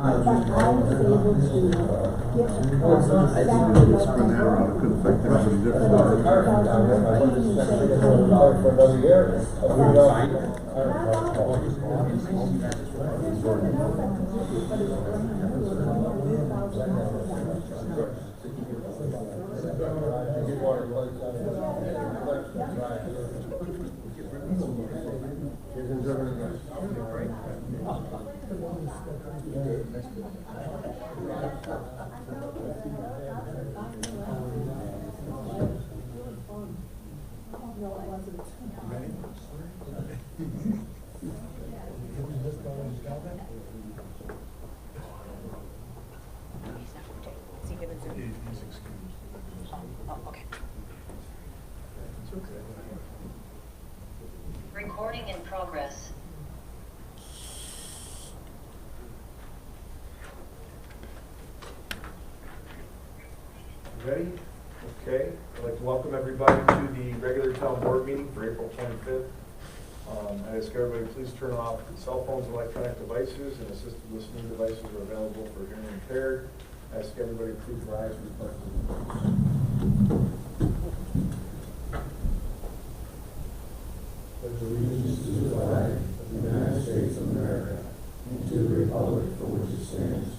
was able to get across I think we could spring that around, it could affect everybody differently. for another year. Recording in progress. Ready? Okay. I'd like to welcome everybody to the regular town board meeting for April 25th. I ask everybody please turn off cell phones and electronic devices, and assisted listening devices are available for hearing impaired. I ask everybody please rise for the pledge of allegiance to the flag of the United States of America and to the republic for which it stands,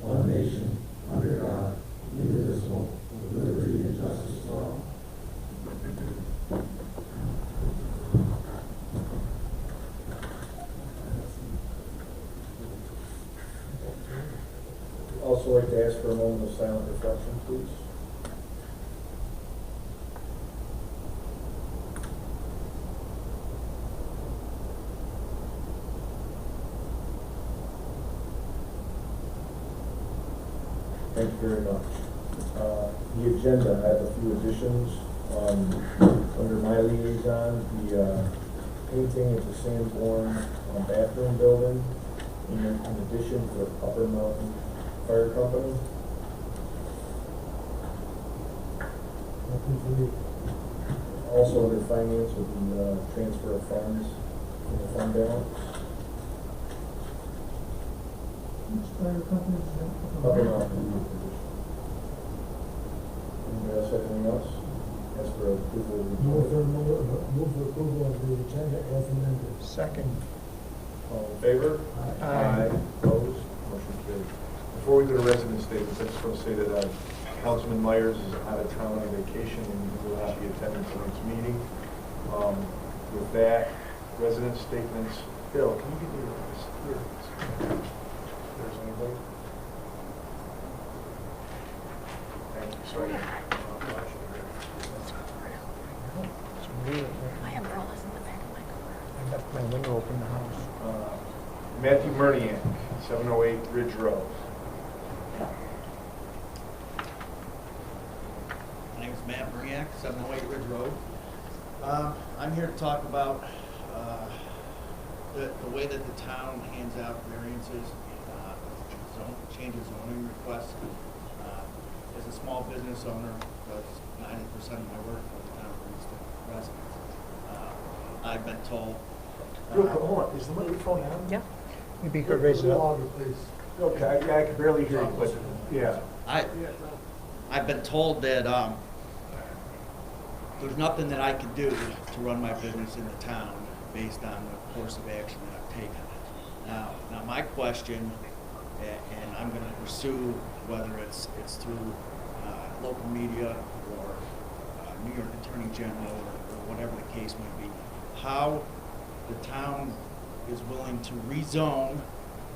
one nation, under God, indivisible, with liberty and justice for all. Also like to ask for a moment of silent reflection, please. Thank you very much. The agenda, I have a few additions. Under my liaison, the painting of the Sanborn bathroom building, in addition to the Upper Mountain Fire Company. Also under finance with the transfer of funds from the fund balance. Upper Mountain. Anybody else have anything else? As for approval of the Move for approval of the agenda as amended. Second. All in favor? Aye. Opposed? Motion carried. Before we go to resident statements, I just want to say that Councilman Myers is out of town on vacation and he will not be attending tonight's meeting. With that, resident statements. Bill, can you give me this here? If there's anybody? Thank you. Sorry. My umbrella's in the back of my car. I left my window open in the house. Matthew Murniak, 708 Ridge Road. My name is Matt Murniak, 708 Ridge Road. I'm here to talk about the way that the town hands out variances, changes zoning requests. As a small business owner, that's 90% of my work for the town of Princeton residents. I've been told. Hold on, is the microphone on? Yeah. Maybe you could raise it up. Okay, yeah, I can barely hear you, but yeah. I've been told that there's nothing that I can do to run my business in the town based on the course of action that I've taken. Now my question, and I'm going to pursue whether it's through local media or New York Attorney General or whatever the case may be, how the town is willing to rezone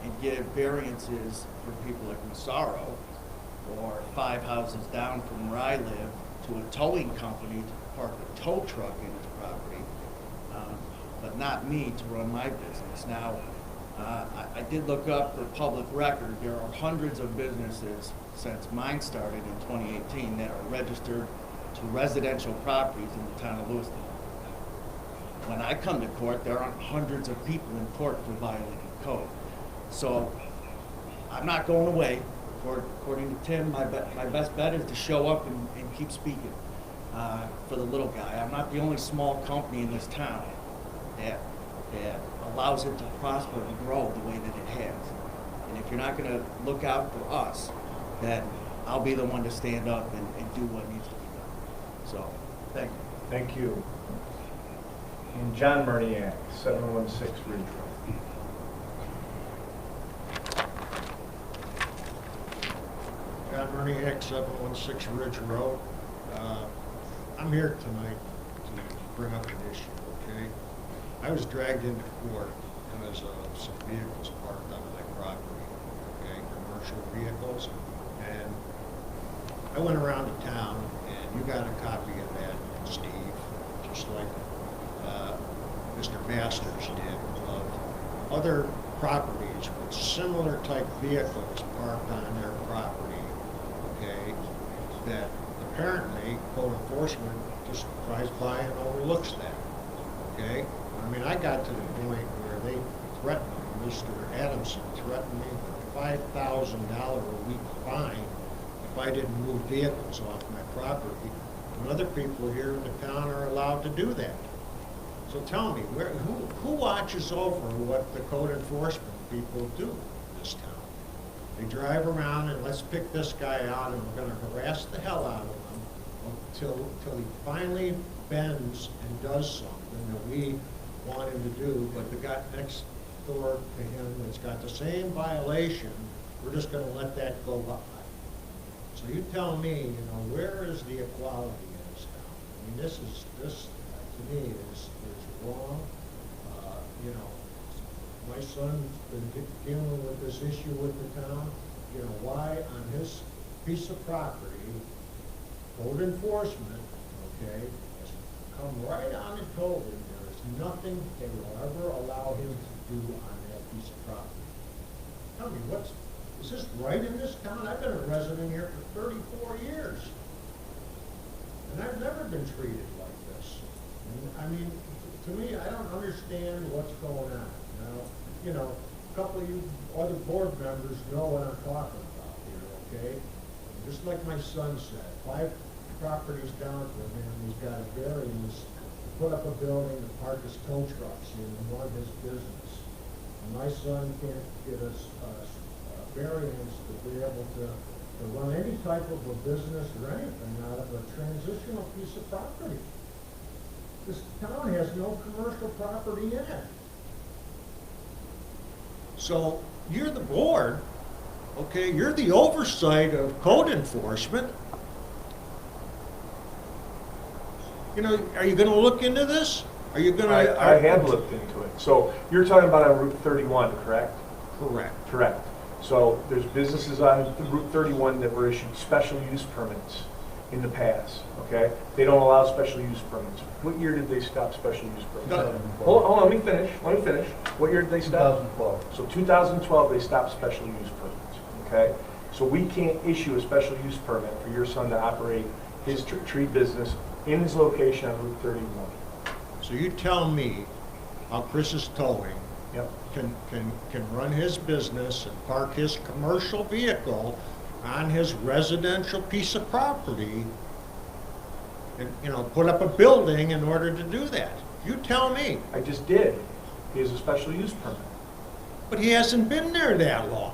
and give variances for people like Massaro or 5 houses down from where I live to a towing company to park a tow truck in its property, but not me to run my business. Now, I did look up for public record. There are hundreds of businesses since mine started in 2018 that are registered to residential properties in the town of Lewiston. When I come to court, there aren't hundreds of people in court for violating code. So I'm not going away. According to Tim, my best bet is to show up and keep speaking for the little guy. I'm not the only small company in this town that allows it to prosper and grow the way that it has. And if you're not gonna look out for us, then I'll be the one to stand up and do what needs to be done. So, thank you. Thank you. And John Murniak, 716 Ridge Road. John Murniak, 716 Ridge Road. I'm here tonight to bring up an issue, okay? I was dragged into court because of some vehicles parked on my property, okay, commercial vehicles. And I went around to town, and you got a copy of that, Steve, just like Mr. Masters did, of other properties with similar type vehicles parked on their property, okay, that apparently code enforcement just drives by and overlooks that, okay? I mean, I got to the point where they threatened me, Mr. Adamson threatened me with a $5,000 a week fine if I didn't move vehicles off my property, and other people here in the town are allowed to do that. So tell me, who watches over what the code enforcement people do in this town? They drive around and let's pick this guy out and we're gonna harass the hell out of him until he finally bends and does something that we want him to do, but the guy next door to him that's got the same violation, we're just gonna let that go by. So you tell me, you know, where is the equality in this town? I mean, this to me is wrong. You know, my son's been dealing with this issue with the town. You know, why on his piece of property, code enforcement, okay, has come right on and told him there is nothing they will ever allow him to do on that piece of property. Tell me, is this right in this town? I've been a resident here for 34 years. And I've never been treated like this. I mean, to me, I don't understand what's going on. You know, a couple of you other board members know what I'm talking about here, okay? Just like my son said, 5 properties down from him, he's got a variance to put up a building to park his tow trucks in and run his business. And my son can't get a variance to be able to run any type of a business or anything out of a transitional piece of property. This town has no commercial property in it. So you're the board, okay? You're the oversight of code enforcement. You know, are you going to look into this? Are you going to? I have looked into it. So you're talking about on Route 31, correct? Correct. Correct. So there's businesses on Route 31 that were issued special use permits in the past, okay? They don't allow special use permits. What year did they stop special use permits? Hold on, let me finish. What year did they stop? 2012. So 2012, they stopped special use permits, okay? So we can't issue a special use permit for your son to operate his tree business in his location on Route 31. So you tell me how Chris's Towing Yep. can run his business and park his commercial vehicle on his residential piece of property and, you know, put up a building in order to do that. You tell me. I just did. He has a special use permit. But he hasn't been there that long.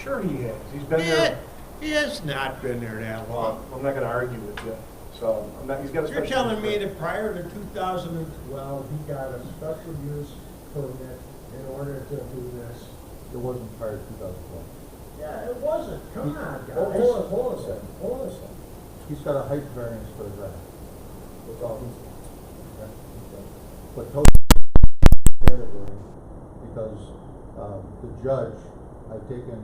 Sure he has. He's been there. He has not been there that long. Well, I'm not going to argue with you. So he's got a special You're use telling me permit. that prior to 2012, he got a special use permit in order to do this? It wasn't prior to 2012. Yeah, it wasn't. Come on, guys. Hold on a second. He's got a height variance for his ranch. That's all. But towing category, because the judge had taken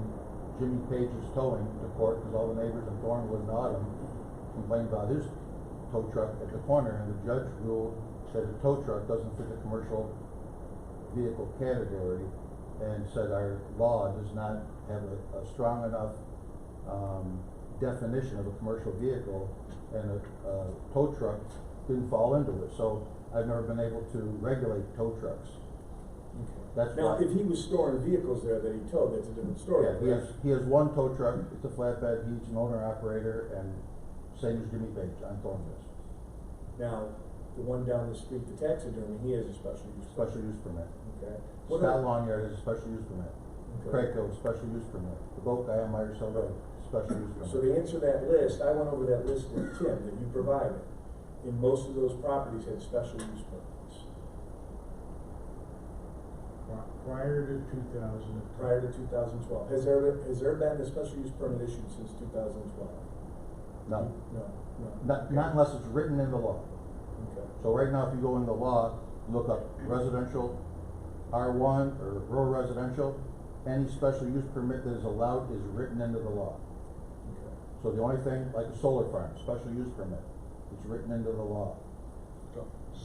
Jimmy Page's towing to court because all the neighbors in Thornwood and Autumn complained about his tow truck at the corner, and the judge ruled that a tow truck doesn't fit the commercial vehicle category, and said our law does not have a strong enough definition of a commercial vehicle, and a tow truck didn't fall into it. So I've never been able to regulate tow trucks. That's Now, why. if he was storing vehicles there that he towed, that's a different story. Yeah, he has one tow truck. It's a flatbed. He's an owner operator, and same as Jimmy Page on Thornwood. Now, the one down the street, the taxidermy, he has a special use. Special use permit. Okay. What Scott are- Lanyard has a special use permit. Craig Hill, special use permit. The boat guy on Myers Hill Road, special use permit. So to answer that list, I went over that list with Tim that you provided, and most of those properties had special use permits Prior to 2000. prior to 2012. Has there been a special use permit issued since 2012? No, No. not unless it's written in the law. Okay. So right now, if you go in the law, look up residential, R1 or rural residential, any special use permit that is allowed is written into the law. Okay. So the only thing, like a solar farm, special use permit, it's written into the law.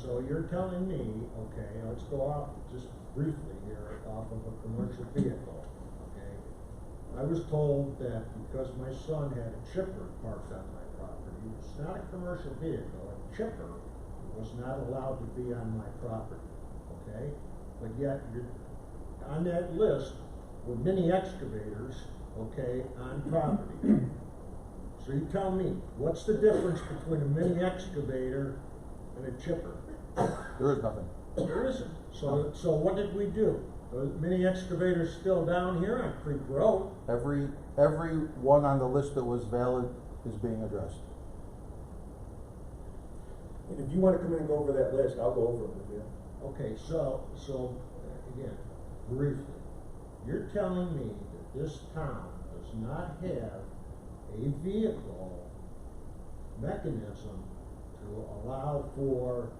So you're telling me, okay, let's go off just briefly here off of a commercial vehicle, okay? I was told that because my son had a chipper parked on my property, it's not a commercial vehicle, a chipper was not allowed to be on my property, okay? But yet, on that list were mini excavators, okay, on property. So you tell me, what's the difference between a mini excavator and a chipper? There is nothing. There isn't. So what did we do? The mini excavator's still down here on Creek Road. Every one on the list that was valid is being addressed. And if you want to come in and go over that list, I'll go over it with you. Okay, so again, briefly, you're telling me that this town does not have a vehicle mechanism to allow for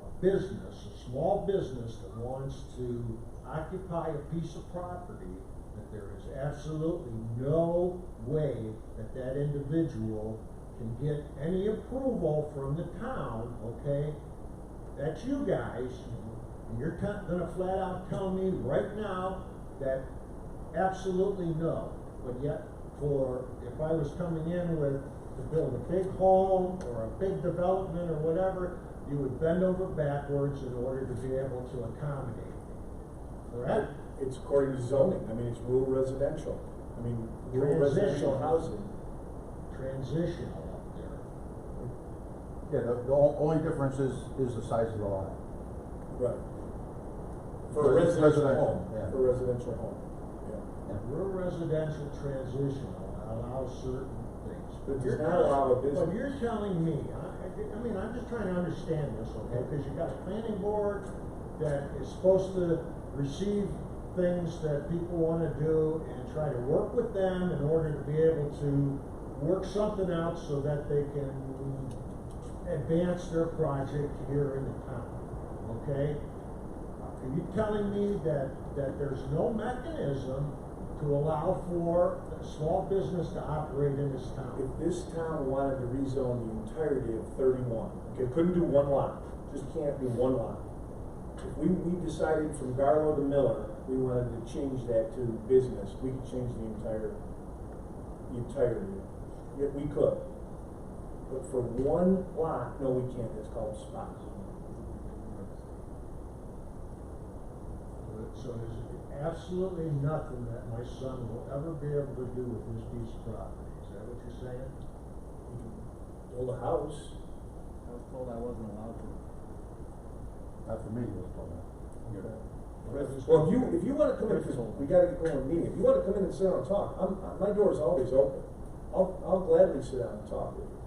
a business, a small business that wants to occupy a piece of property, that there is absolutely no way that that individual can get any approval from the town, okay? That's you guys, and you're gonna flat out tell me right now that absolutely no. But yet, if I was coming in to build a big home or a big development or whatever, you would bend over backwards in order to be able to accommodate me, correct? It's according to zoning. I mean, it's rural residential. I mean, rural residential housing. Transitional up there. Yeah, the only difference is the size of the lot. Right. For a It's residential residential, home. yeah. For a residential home. Yeah. Rural residential transitional allows certain things. But it does not allow a business. But you're telling me, I mean, I'm just trying to understand this, okay? Because you've got a planning board that is supposed to receive things that people want to do and try to work with them in order to be able to work something out so that they can advance their project here in the town, okay? Are you telling me that there's no mechanism to allow for a small business to operate in this town? If this town wanted to rezone the entirety of 31, okay, couldn't do one lot, just can't do one lot. If we decided from Garlow to Miller, we wanted to change that to business, we could change the entirety. Yeah, we could. But for one lot, no, we can't, it's called spot. So there's absolutely nothing that my son will ever be able to do with this piece of property. Is that what you're saying? You can build a house. I was told I wasn't allowed to. Not for me, it was told that. Well, if you want to come in, because we got to get going to a meeting. If you want to come in and sit down and talk, my door is always open. I'll gladly sit down and talk with you.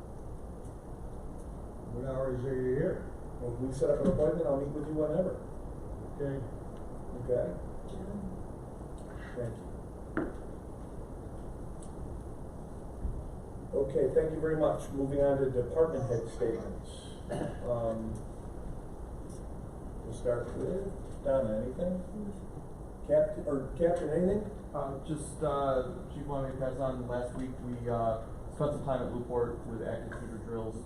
What hours are you here? When we set up an appointment, I'll meet with you whenever. Okay. Okay? Thank you. Okay, thank you very much. Moving on to department head statements. We'll start with Donna. Anything? Captain, anything? Chief wanted me to pass on, last week we spent some time at Newport with active shooter drills,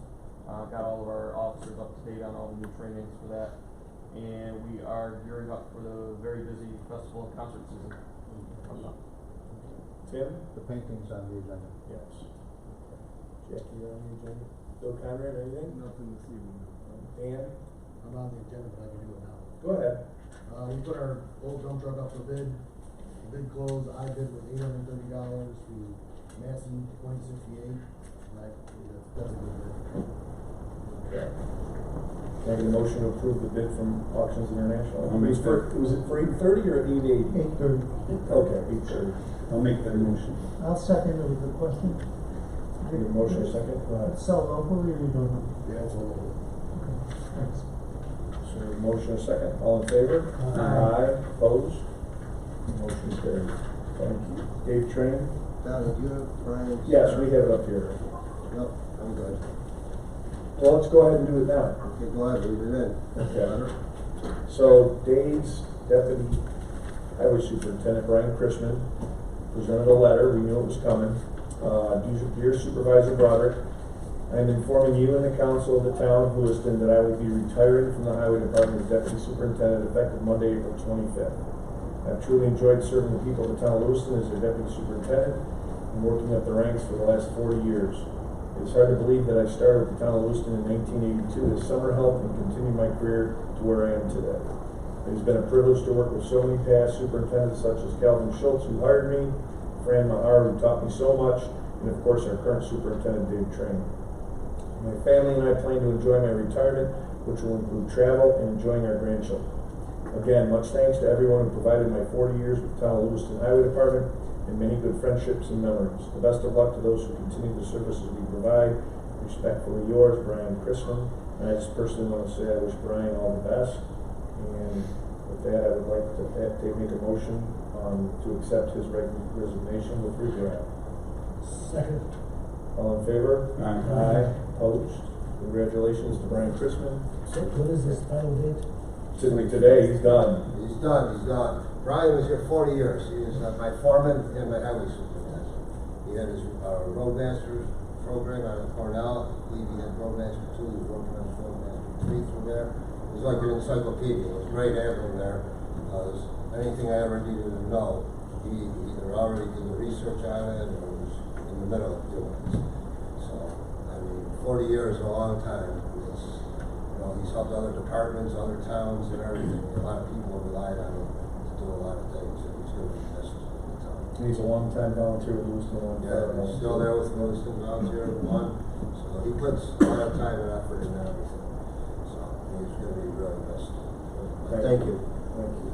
got all of our officers up to date on all the new trainings for that, and we are gearing up for the very busy festival and concert season coming up. Tim? The painting's on the agenda. Yes. Jackie, you're on the agenda. Bill Conrad, anything? Nothing this evening. Dan? I'm on the agenda, but I can do it now. Go ahead. We put our old dump truck up for bid. The bid closed, I bid with $830 to Massey 2068. That's a good bid. Okay. Can I get a motion to approve the bid from Auctions International? I'll make Was it for 8:30 or 8:80? 8:30. Okay, 8:30. I'll make that motion. I'll second it with the question. Get a motion, a second? Go ahead. Sell locally or you don't know? Yeah, it's a little. Okay, thanks. So motion, a second. All in favor? Aye. Opposed? Motion carried. Thank you. Dave Train? Don, do you have Brian's? Yes, we have it up here. No, I'm good. Well, let's go ahead and do it now. Okay, go ahead, read it in. Okay. So Dave's Deputy Highway Superintendent, Brian Chrisman, presented a letter. We knew it was coming. Dear Supervisor Broderick, I am informing you and the council of the town of Lewiston that I will be retiring from the Highway Department as Deputy Superintendent effective Monday, April 25th. I've truly enjoyed serving the people of the town of Lewiston as their Deputy Superintendent and working up the ranks for the last 40 years. It's hard to believe that I started with the town of Lewiston in 1982 as summer help and continued my career to where I am today. It has been a privilege to work with so many past superintendents such as Calvin Schultz, who hired me, Fran Mahar, who taught me so much, and of course our current superintendent, Dave Train. My family and I plan to enjoy my retirement, which will include travel and enjoying our grandchildren. Again, much thanks to everyone who provided my 40 years with the town of Lewiston Highway Department and many good friendships and memories. The best of luck to those who continue the services we provide. Respectfully yours, Brian Chrisman. And I just personally want to say I wish Brian all the best. And with that, I would like to make a motion to accept his resignation with regret. Second. All in favor? Aye. Opposed? Congratulations to Brian Chrisman. So what is his final date? Typically today, he's done. He's done, he's done. Brian was here 40 years. He was my foreman and my highway superintendent. He had his roadmaster's program out of Cornell. I believe he had roadmaster 2. He was working on his roadmaster 3 through there. It was like an encyclopedia. It was great having him there. Anything I ever needed to know, he either already did the research on it or was in the middle of doing it. So, I mean, 40 years is a long time. He's helped other departments, other towns, and everything. A lot of people have relied on him to do a lot of things, and he's going to be missed in the town. He's a long-time volunteer with Lewiston. Yeah, he's still there with Lewiston Volunteer #1. So he puts a lot of time and effort into everything. So he's going to be really missed. Thank you. Thank you.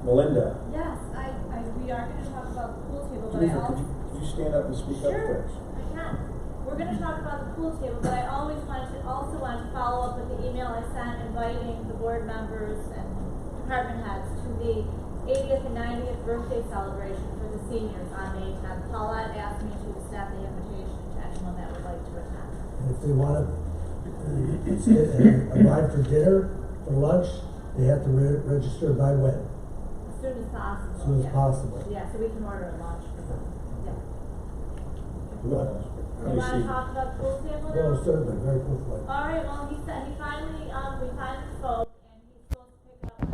Melinda, Yes, we are gonna talk about the pool table, but I Teresa, also. could you stand up and speak up, Sure, please? I can. We're gonna talk about the pool table, but I also wanted to follow up with the email I sent inviting the board members and department heads to the 80th and 90th birthday celebration for the seniors on May 10th. Paulette asked me to extend the invitation to anyone that would like to attend. And if they want to arrive for dinner, for lunch, they have to register by when? As soon as possible. As soon as yeah. possible. Yeah, so we can order a lunch for them. Yeah. Lunch. You want to talk about pool table now? No, certainly, very quickly. All right, well, he said, we finally spoke, and he's supposed to pick it up.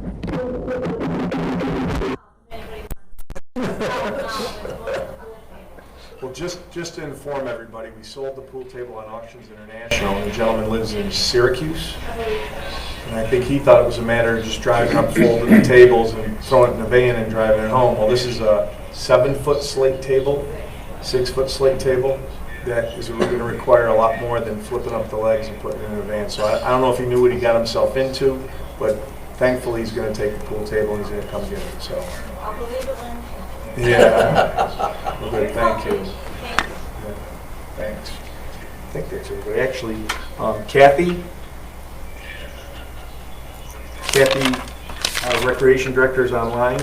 Well, just to inform everybody, we sold the pool table on Auctions International. The gentleman lives in Syracuse. And I think he thought it was a matter of just driving up, folding the tables and throwing it in the van and driving it home. Well, this is a 7-foot slate table, 6-foot slate table that is going to require a lot more than flipping up the legs and putting it in the van. So I don't know if he knew what he got himself into, but thankfully he's going to take the pool table and he's going to come get it. So. I'll believe it when. Yeah. Well, good, thank you. Thank you. Yeah, thanks. I think that's everybody. Actually, Kathy, Recreation Director is online.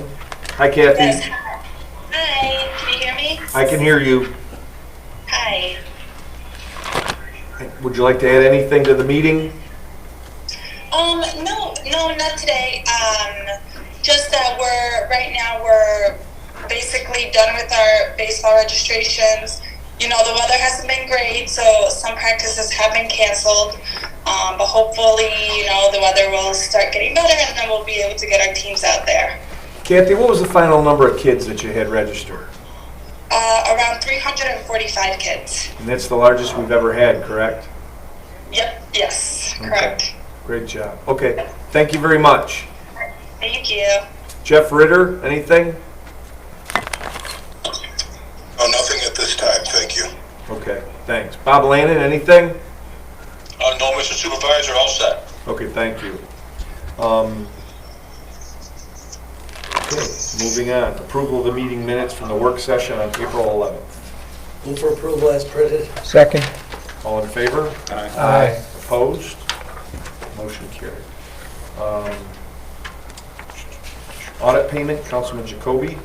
Hi, Kathy. Yes. Hi, can you hear me? I can hear you. Hi. Would you like to add anything to the meeting? No, not today. Just that we're basically done with our baseball registrations. You know, the weather hasn't been great, so some practices have been canceled. But hopefully, the weather will start getting better, and then we'll be able to get our teams out there. Kathy, what was the final number of kids that you had registered? Around 345 kids. And that's the largest we've ever had, correct? Yep, yes, Okay. correct. Great job. Okay, thank you very much. Thank you. Jeff Ritter, anything? Oh, nothing at this time, thank you. Okay, thanks. Bob Lannon, anything? No, Mr. Supervisor. Supervisor, all set. Okay, thank you. Okay, moving on. Approval of the meeting minutes from the work session on April 11th. Move for approval as printed. Second. All in favor? Aye. Opposed? Motion carried. Audit payment, Councilman Jacoby.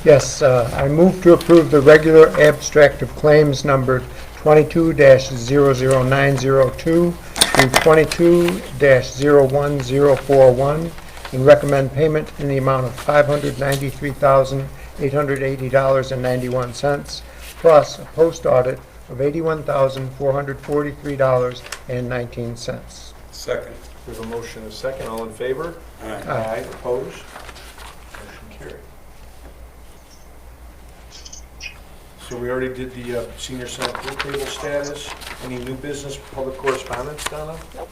Yes, I move to approve the regular abstract of claims numbered 22-00902 through 22-01041 and recommend payment in the amount of $593,880.91 plus a post audit of $81,443.19. Second. We have a motion and a second. All in favor? Aye. Opposed? Motion carried. So we already did the senior center pool table status. Any new business, public correspondence, Donna? Nope.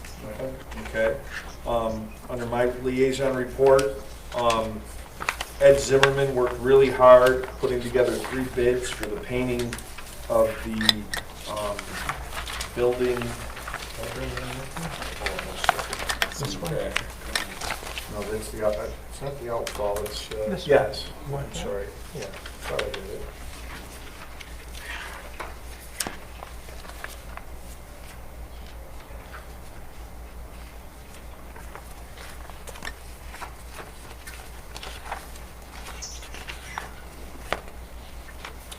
Okay. Under my liaison report, Ed Zimmerman worked really hard putting together 3 bids for the painting of the building. This one. No, that's the, it's not the outfall, it's, This one. yes, What? I'm sorry, yeah, thought I did it.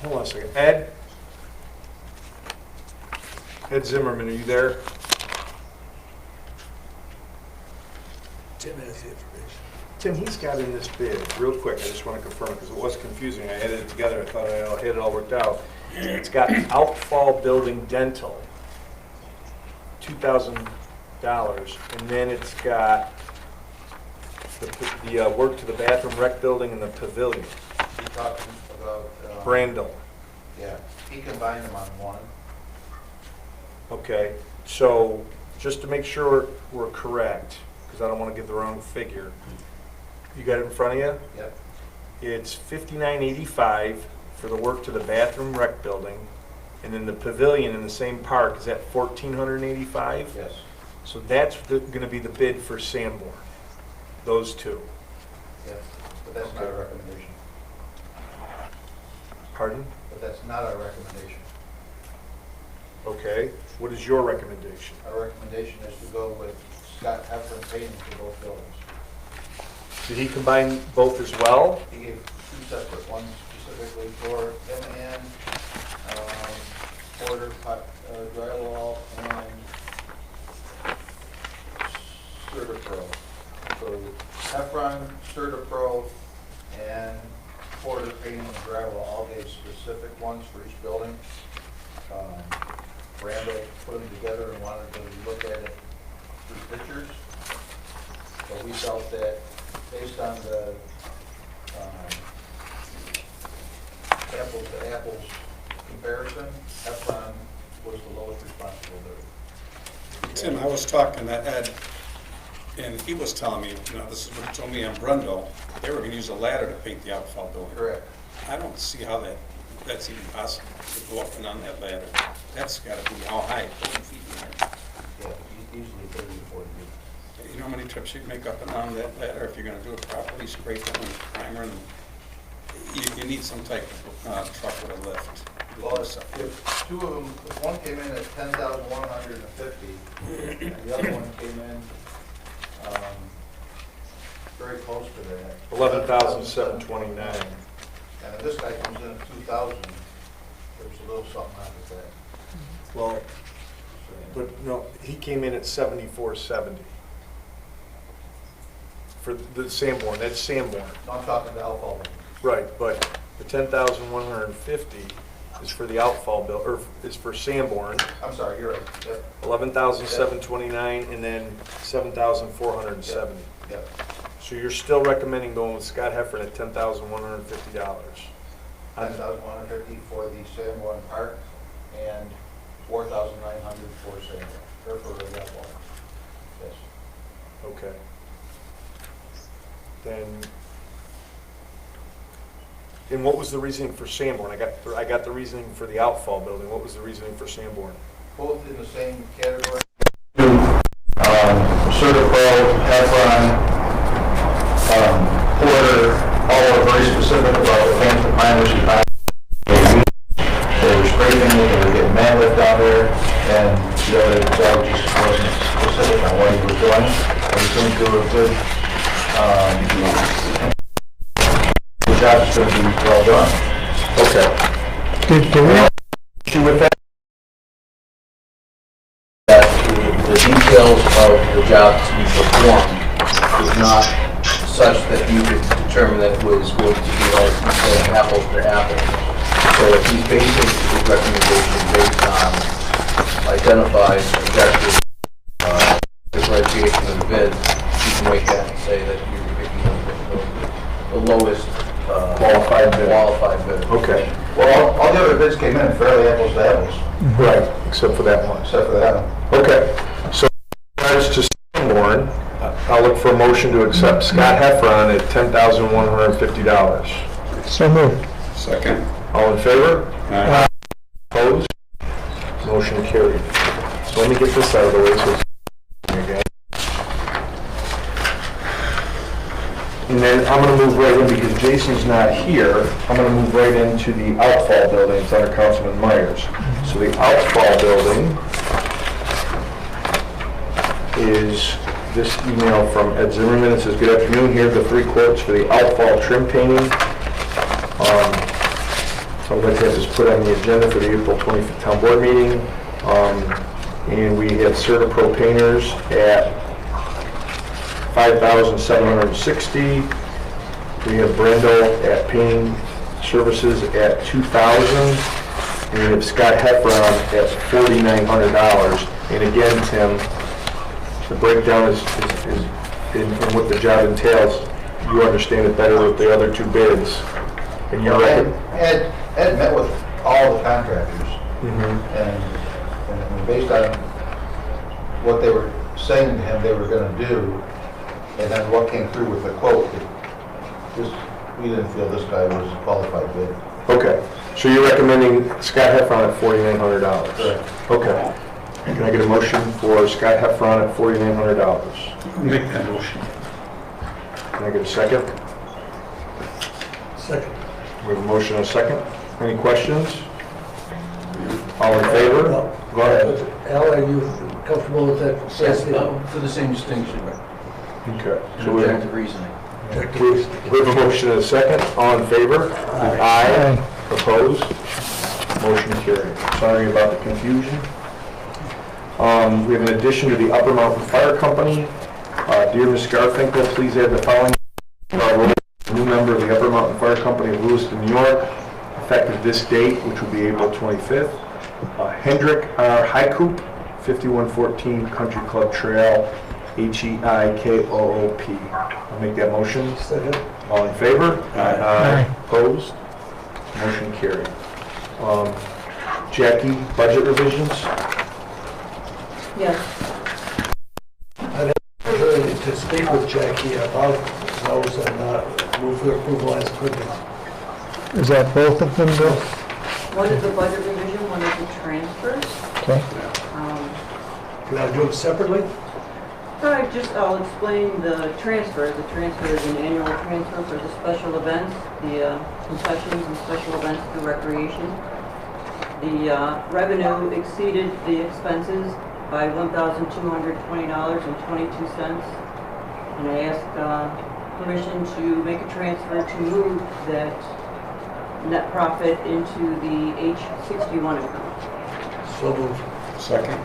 Hold on a second, Ed Zimmerman, are you there? Tim has the information. Tim, he's got in this bid, real quick, I just want to confirm, because it was confusing, I added it together, I thought I had it all worked out. It's got outfall building dental, $2,000, and then it's got the work to the bathroom rec building and the pavilion, You're talking about, Brandel. yeah, he combined them on one. Okay, so just to make sure we're correct, because I don't want to give the wrong figure, you got it in front of you? Yep. It's $59.85 for the work to the bathroom rec building, and then the pavilion in the same park, is that $1,485? Yes. So that's going to be the bid for Sanborn, those two. Yes, but that's not a recommendation. Pardon? But that's not our recommendation. Okay, what is your recommendation? Our recommendation is to go with Scott Heffron painting for both buildings. Did he combine both as well? He gave 2 separate, one specifically for him and Porter drywall and CertaPro. So Heffron, CertaPro, and Porter painting and drywall all gave specific ones for each building. Randall put them together and wanted to look at it through pictures. So we felt that based on the apples to apples comparison, Heffron was the lowest responsible bidder. Tim, I was talking to Ed, and he was telling me, this is what he told me on Brundle, they were going to use a ladder to paint the outfall building. Correct. I don't see how that's even possible to go up and on that ladder. That's got to be how high, 30 feet in there. Yeah, easily 30 to 40 feet. You know how many trips you'd make up and down that ladder if you're going to do it properly, scrape it with primer, and you need some type of truck with a lift. Well, if 2 of them, if one came in at 10,150, and the other one came in very close to that. 11,729. And if this guy comes in at 2,000, there's a little something out of that. Well, but no, he came in at 7470 for the Sanborn. That's Sanborn. No, I'm talking the outfall. Right, but the 10,150 is for the outfall bill, or is for Sanborn. I'm sorry, you're right. Yep. 11,729 and then 7,470. Yep. So you're still recommending going with Scott Heffron at $10,150? $10,150 for the Sanborn Park and $4,900 for Sanborn, or for the outfall. Yes. Okay. Then, and what was the reasoning for Sanborn? I got the reasoning for the outfall building. What was the reasoning for Sanborn? Both in the same category. CertaPro, Heffron, Porter, all are very specific about the plans for piracy. They were scraping it, they were getting man lift down there, and the other job just wasn't specific on what he was doing. And he seemed to do a good, the job's going to be well done. Okay. Do we Issue with that? That the details of the job to be performed is not such that you could determine that it was going to be like, say, apples to apples. So if he's basing his recommendation based on identified objectives, differentiation of the bid, you can make that and say that you're picking the lowest Qualified bid. Qualified bid. Okay. Well, all the other bids came in fairly apples to apples. Right, except for that one. Except for that one. Okay, so as to Warren, I'll look for a motion to accept Scott Heffron at $10,150. So moved. Second. All in favor? Aye. Opposed? Motion carried. So let me get this out of the way so again. And then I'm going to move right in, because Jason's not here, I'm going to move right into the outfall building. It's under Councilman Myers. So the outfall building is this email from Ed Zimmerman. It says, good afternoon, here are the 3 quotes for the outfall trim painting. So I'd like to have this put on the agenda for the April 25th town board meeting. And we have CertaPro painters at $5,760. We have Brendel at painting services at $2,000. And we have Scott Heffron at $4,900. And again, Tim, the breakdown is in what the job entails. You understand it better with the other 2 bids. And you're right. Ed met with all the contractors, and based on what they were saying to him they were going to do, and then what came through with the quote, we didn't feel this guy was a qualified bid. Okay, so you're recommending Scott Heffron at $4,900? Correct. Okay. Can I get a motion for Scott Heffron at $4,900? Make that motion. Can I get a second? Second. We have a motion and a second. Any questions? All in favor? No. Go ahead. Al, are you comfortable with that? Yes, for the same distinction, Okay. So objective reasoning. we have a motion and a second. All in favor? Aye. Opposed? Motion carried. Sorry about the confusion. We have an addition to the Upper Mountain Fire Company. Dear Ms. Garfinkel, please add the following. New member of the Upper Mountain Fire Company of Lewiston, New York, effective this date, which will be April 25th. Hendrick R. Heikoop, 5114 Country Club Trail, Heikoop. I'll make that motion. Second. All in favor? Aye. Opposed? Motion carried. Jackie, budget revisions? Yes. I'd like to speak with Jackie about those and move for approval as printed. Is that both of them, Bill? One is the budget revision, one is the transfers. Okay. Can I do them separately? I'll explain the transfer. The transfer is an annual transfer for the special events, the concessions and special events through recreation. The revenue exceeded the expenses by $1,220.22. And I ask permission to make a transfer to move that net profit into the H61 account. So moved. Second.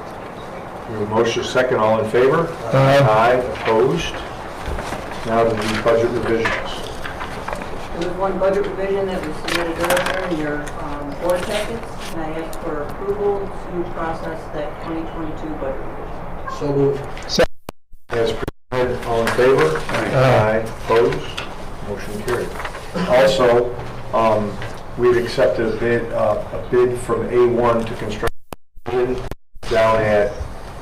We have a motion, second. All in favor? Aye. Aye. Opposed? Now to the budget revisions. There was one budget revision that was submitted earlier in your board packets, and I ask for approval to process that 2022 budget revision. So moved. As presented, all in favor? Aye. Opposed? Motion carried. Also, we had accepted a bid from A1 to construct down at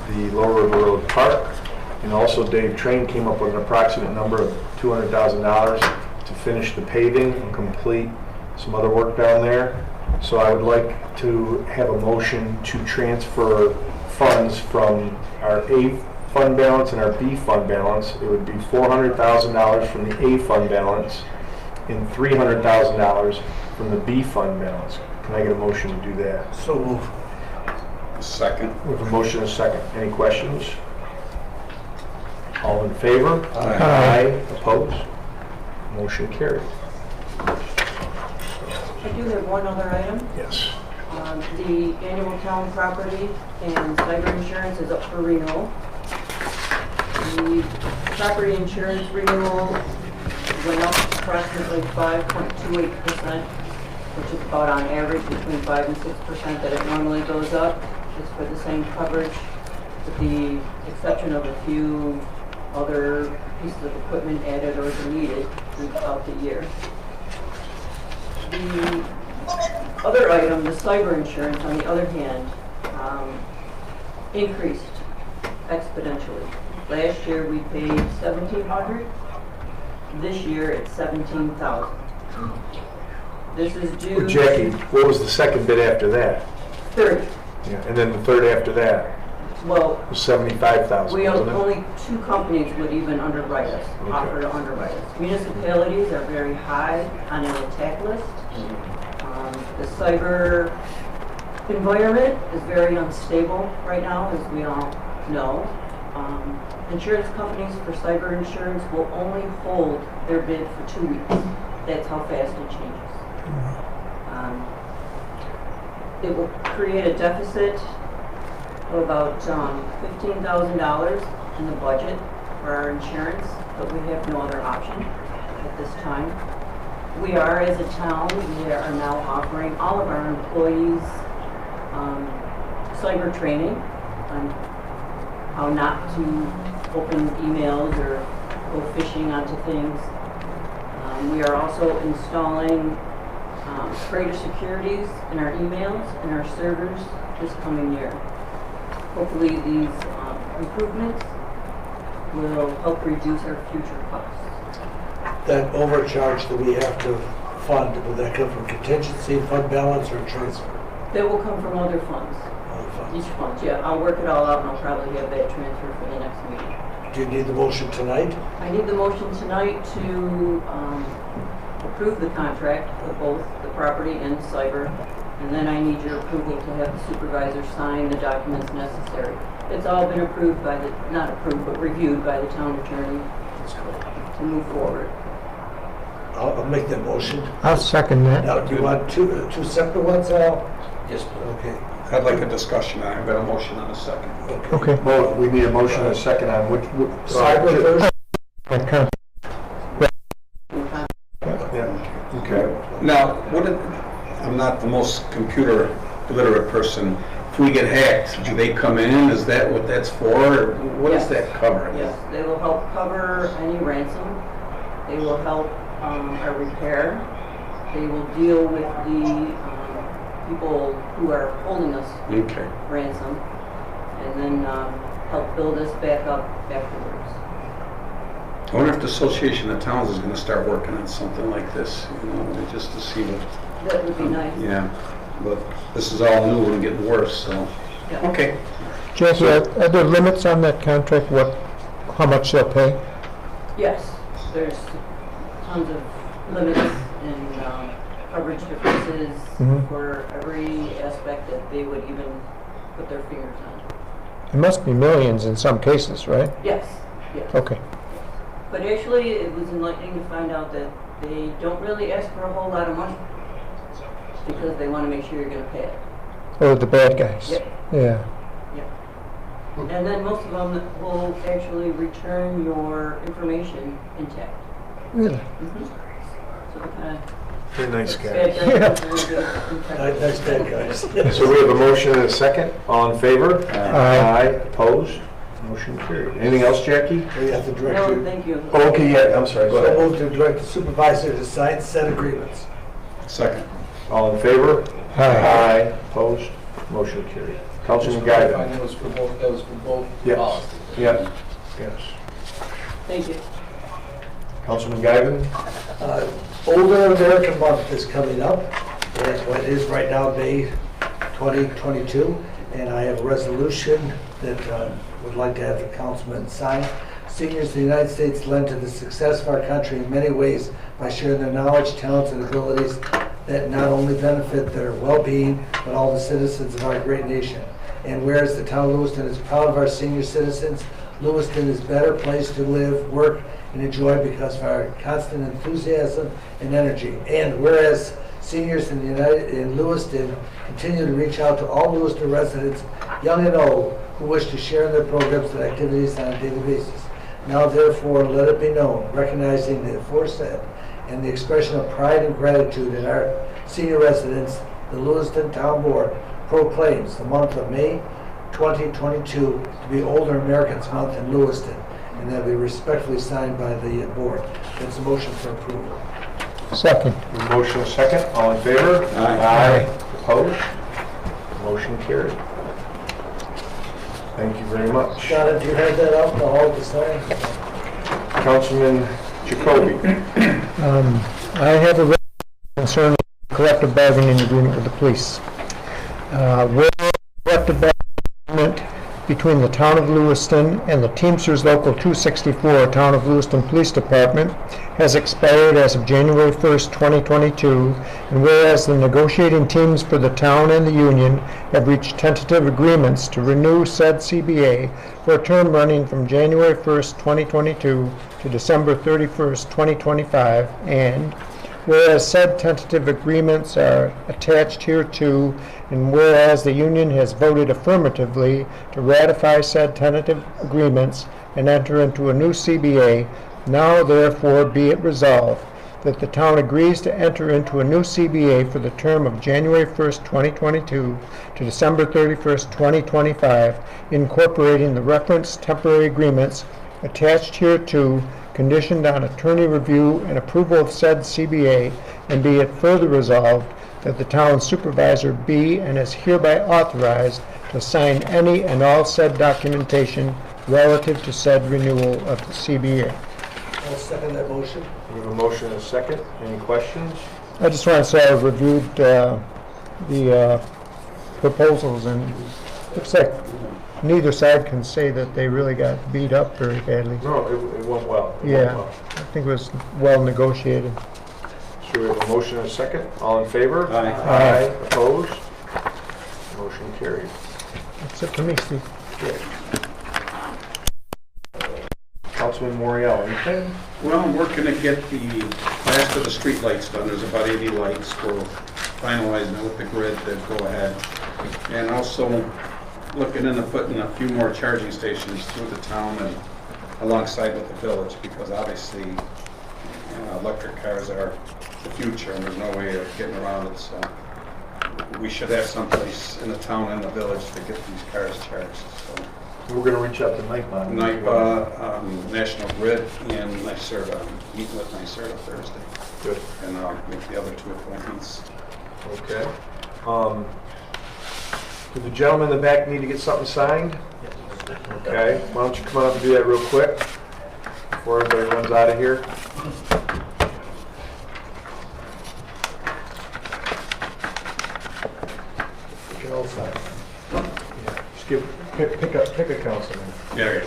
the Lower River Road Park. And also Dave Train came up with an approximate number of $200,000 to finish the paving and complete some other work down there. So I would like to have a motion to transfer funds from our fund balance and our B fund balance, it would be $400,000 from the A fund balance and $300,000 from the B fund balance. Can I get a motion to do that? So move. Second. We have a motion and a second. Any questions? All in favor? Aye. Opposed? Motion carried. I do have one other item. Yes. The annual town property and cyber insurance is up for renewal. The property insurance renewal went up approximately 5.28%, which is about on average between 5 and 6% that it normally goes up. It's for the same coverage, with the exception of a few other pieces of equipment added or deleted throughout the year. The other item, the cyber insurance, on the other hand, increased exponentially. Last year we paid $1,700. This year it's $17,000. This is due. Well, Jackie, what was the second bid after that? 30. Yeah, and then the third after that Well, was 75,000, we wasn't it? only 2 companies would even underwrite us, offer to underwrite us. Municipalities are very high on an attack list. The cyber environment is very unstable right now, as we all know. Insurance companies for cyber insurance will only hold their bid for 2 weeks. That's how fast it changes. It will create a deficit of about $15,000 in the budget for our insurance, but we have no other option at this time. We are, as a town, we are now offering all of our employees cyber training on how not to open emails or go phishing onto things. We are also installing greater securities in our emails and our servers this coming year. Hopefully these improvements will help reduce our future costs. That overcharge that we have to fund, will that come from contingency, fund balance, or transfer? They will come from other funds. Other funds. Each fund, yeah. I'll work it all out and I'll probably have that transfer for the next meeting. Do you need the motion tonight? I need the motion tonight to approve the contract for both the property and cyber, and then I need your approval to have the supervisor sign the documents necessary. It's all been approved by the, not approved, but reviewed by the town attorney to move forward. I'll make that motion. I'll second that. Now, do you want two separate ones, Al? Yes, please. Okay. I'd like a discussion. I've got a motion on a second. Okay. Well, we need a motion and a second on which. Cyber first? Yeah, okay. Now, I'm not the most computer literate person. If we get hacked, do they come in? Is that what that's for? Or what does that cover? Yes, they will help cover any ransom. They will help our repair. They will deal with the people who are holding us Okay. ransom, and then help build us back up afterwards. I wonder if the Association of Towns is going to start working on something like this, just to see what, That would be nice. yeah. But this is all new and getting worse, so. Yeah. Okay. Jackie, are there limits on that contract, how much they'll pay? Yes, there's tons of limits and coverage differences Mhm. for every aspect that they would even put their fingers on. It must be millions in some cases, right? Yes, yes. Okay. But actually, it was enlightening to find out that they don't really ask for a whole lot of money because they want to make sure you're going to pay it. Or the bad guys? Yep. Yeah. And then most of them will actually return your information intact. Really? So they kind of Very nice guy. bad guys are really good. Nice bad guys. So we have a motion and a second. All in favor? Aye. Opposed? Motion carried. Anything else, Jackie? We have to direct No, you. thank you. Oh, okay, yeah, I'm sorry, go So ahead. move to direct the supervisor to sign said agreements. Second. All in favor? Aye. Opposed? Motion carried. Councilman Guy. That was for both Yes. policies. Yeah, yes. Thank you. Councilman Guyton? Older American Month is coming up. That's what it is right now, May 2022. And I have a resolution that would like to have the councilman sign. Seniors in the United States lend to the success of our country in many ways by sharing their knowledge, talents, and abilities that not only benefit their well-being, but all the citizens of our great nation. And whereas the town of Lewiston is proud of our senior citizens, Lewiston is a better place to live, work, and enjoy because of our constant enthusiasm and energy. And whereas seniors in Lewiston continue to reach out to all Lewiston residents, young and old, who wish to share in their programs and activities on a daily basis. Now therefore let it be known, recognizing the aforesaid and the expression of pride and gratitude in our senior residents, the Lewiston Town Board proclaims the month of May 2022 to be Older Americans Month in Lewiston, and that be respectfully signed by the board. That's a motion for approval. Second. Motion is second. All in favor? Aye. Opposed? Motion carried. Thank you very much. John, do you have that out in the hall to sign? Councilman Jacoby. I have a concern with collective bargaining agreement with the police. Where collective bargaining agreement between the Town of Lewiston and the Teamsters Local 264 Town of Lewiston Police Department has expired as of January 1st, 2022, and whereas the negotiating teams for the town and the union have reached tentative agreements to renew said CBA for a term running from January 1st, 2022 to December 31st, 2025, and whereas said tentative agreements are attached hereto, and whereas the union has voted affirmatively to ratify said tentative agreements and enter into a new CBA, now therefore be it resolved that the town agrees to enter into a new CBA for the term of January 1st, 2022 to December 31st, 2025, incorporating the referenced temporary agreements attached hereto, conditioned on attorney review and approval of said CBA, and be it further resolved that the town supervisor be and is hereby authorized to sign any and all said documentation relative to said renewal of the CBA. I'll second that motion. We have a motion and a second. Any questions? I just want to say I've reviewed the proposals, and looks like neither side can say that they really got beat up very badly. No, it went well. It went Yeah, well. I think it was well negotiated. So we have a motion and a second. All in favor? Aye. Aye. Opposed? Motion carried. That's it for me, Steve. Councilman Morial, anything? Well, I'm working to get the last of the street lights done. There's about 80 lights. We're finalizing it with the grid to go ahead. And also looking into putting a few more charging stations through the town and alongside with the village, because obviously electric cars are the future and there's no way of getting around it. So we should have someplace in the town and the village to get these cars charged. So We're going to reach out to NIPA. NIPA, National Grid, and NYSERDA. I'm meeting with NYSERDA Thursday. Good. And with the other two appointments. Okay. Do the gentleman in the back need to get something signed? Okay. Why don't you come on up and do that real quick before everybody runs out of here? You can all sign. Yeah. Just pick a councilman. Yeah.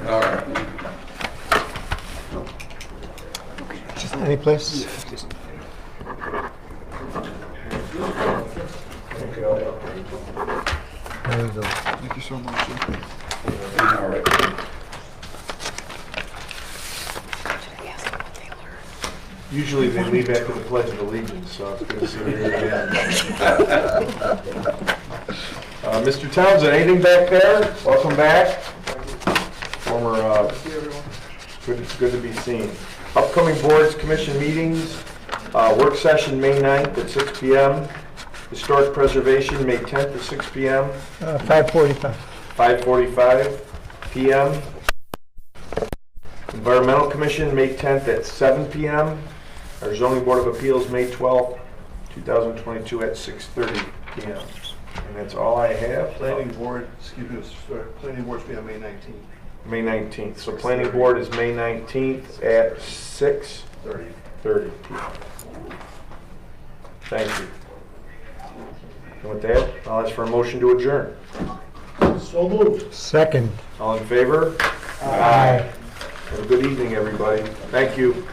All right. Any place? There you go. Thank you so much. All right. Usually they leave after the Pledge of Allegiance, so it's good to see you here again. Mr. Townsend, anything back there? Welcome back. Former, good to be seen. Upcoming boards, commission meetings, work session May 9th at 6 p.m. Historic preservation May 10th at 6 p.m. 5:45. 5:45 p.m. Environmental Commission May 10th at 7 p.m. Our Zoning Board of Appeals May 12th, 2022 at 6:30 p.m. And that's all I have. Planning board, planning board's be on May 19th. May 19th. So Planning Board is May 19th at 6:30 p.m. Thank you. And with that, I'll ask for a motion to adjourn. So moved. Second. All in favor? Aye. Have a good evening, everybody. Thank you.